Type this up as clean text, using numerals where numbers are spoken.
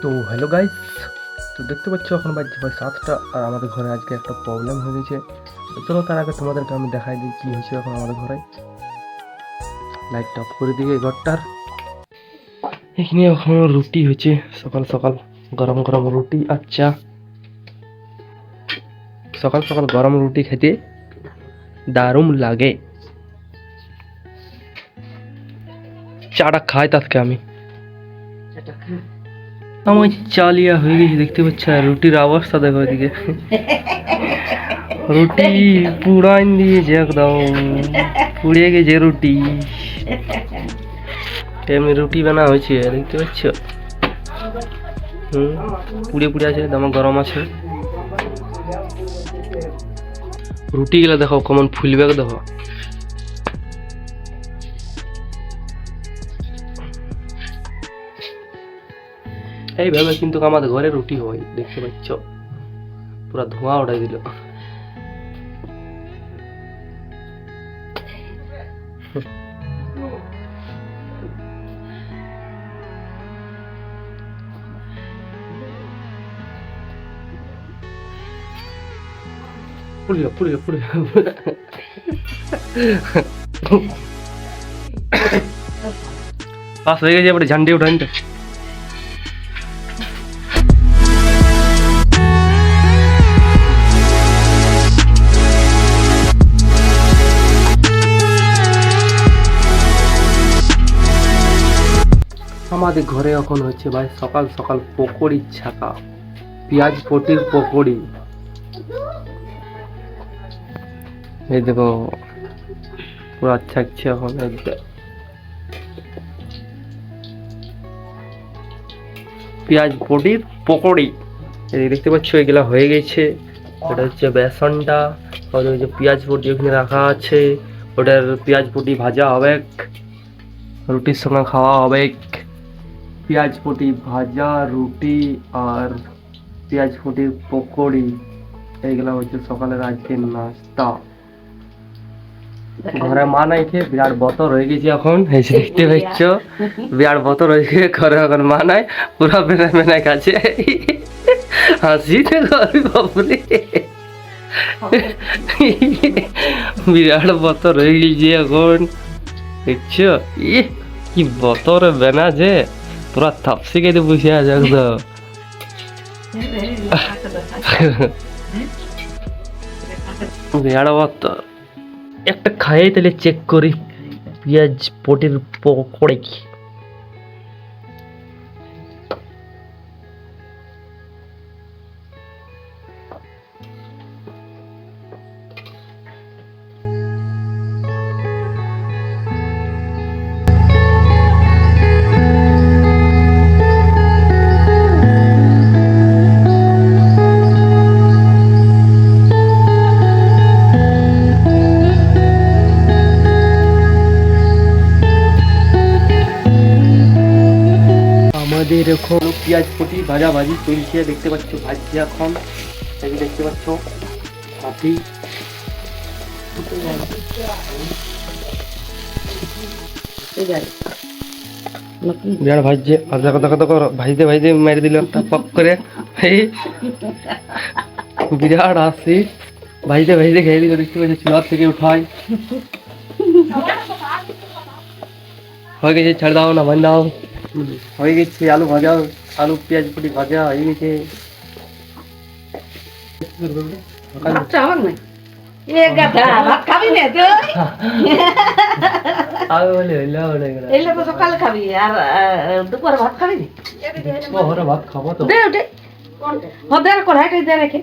তো hello guys, তো দেখতে পাচ্ছ এখন বাজছে ভাই 7টা। আর আমাদের ঘরে আজকে একটা প্রবলেম হয়ে গেছে। তো চলো তার আগে তোমাদেরকে আমি দেখাই দিই কী হয়েছে এখন আমাদের ঘরে। লাইটটা অফ করে দিই এই ঘরটার। এখানে এখন রুটি হয়েছে, সকাল সকাল গরম গরম রুটি। আচ্ছা, সকাল সকাল গরম রুটি খেতে দারুণ লাগে। চাটা খাই তাকে আমি। আমার চালিয়া হয়ে গেছে দেখতে পাচ্ছ, আর রুটির অবস্থা দেখো এদিকে। রুটি পুড়াইন দিয়েছে একদম, পুড়িয়ে গেছে রুটি। এমনি রুটি বানা হয়েছে দেখতে পাচ্ছ। পুড়ে পুড়ে আছে, দাম গরম আছে। রুটি গুলা দেখো কেমন ফুলবে দেখো। এইভাবে কিন্তু আমাদের ঘরে রুটি হয় দেখতে পাচ্ছ, পুরা ধোঁয়া উঠাই দিল। পুড়িয়া পুড়িয়া পুড়িয়া পাস হয়ে গেছে, এবারে ঝান্ডি উঠাই তো। আমাদের ঘরে এখন হচ্ছে ভাই সকাল সকাল পকোড়ি ছাকা, পেঁয়াজ পটির পকোড়ি। এই দেখো পুরো আচ্ছা আচ্ছা এখন পেঁয়াজ পটির পকোড়ি। এই দেখতে পাচ্ছ এগুলা হয়ে গেছে। ওটা হচ্ছে বেসনটা, আর ওই যে পেঁয়াজ পটি ওখানে রাখা আছে, ওটার পেঁয়াজ পটি ভাজা হবে, রুটির সঙ্গে খাওয়া হবে। পেঁয়াজ পটি ভাজা রুটি আর পেঁয়াজ পটির পকোড়ি, এইগুলা হচ্ছে সকালের আজকের নাস্তা। ঘরে মা নাই খেয়ে বিরাট বতর হয়ে গেছে এখন, দেখতে পাচ্ছ বিরাট বতর হয়ে গেছে ঘরে এখন মা নাই, পুরা বেনা বেনা কাছে হাসি বাবুরে। বিরাট বতর হয়ে গেছে এখন দেখছো। কি বতর বেনা যে পুরা থাপসি কেটে বসে আছে একদম। বিরাট বতর। একটা খাই তাহলে চেক করি পেঁয়াজ পটির পকোড়ি। আমাদের এখন পেঁয়াজ পটি ভাজাভাজি চলছে দেখতে পাচ্ছ, ভাজছে এখন এই দেখতে পাচ্ছ হাতি। বিরাট ভাজছে, আধা কথা কথা ভাজতে ভাজতে মেরে দিল একটা পক করে। বিরাট আসি ভাজতে ভাজতে খেয়ে দিল দেখতে পাচ্ছি, চুলার থেকে উঠাই হয়ে গেছে। ছাড় দাও না, বান দাও। হয়ে গেছে আলু ভাজা, আলু পেঁয়াজ পটি ভাজা হয়ে গেছে। সকালে খাবি আর দুপুরে ভাত খাবি? ভাত খাবো তো কড়াইটা দিয়ে রেখে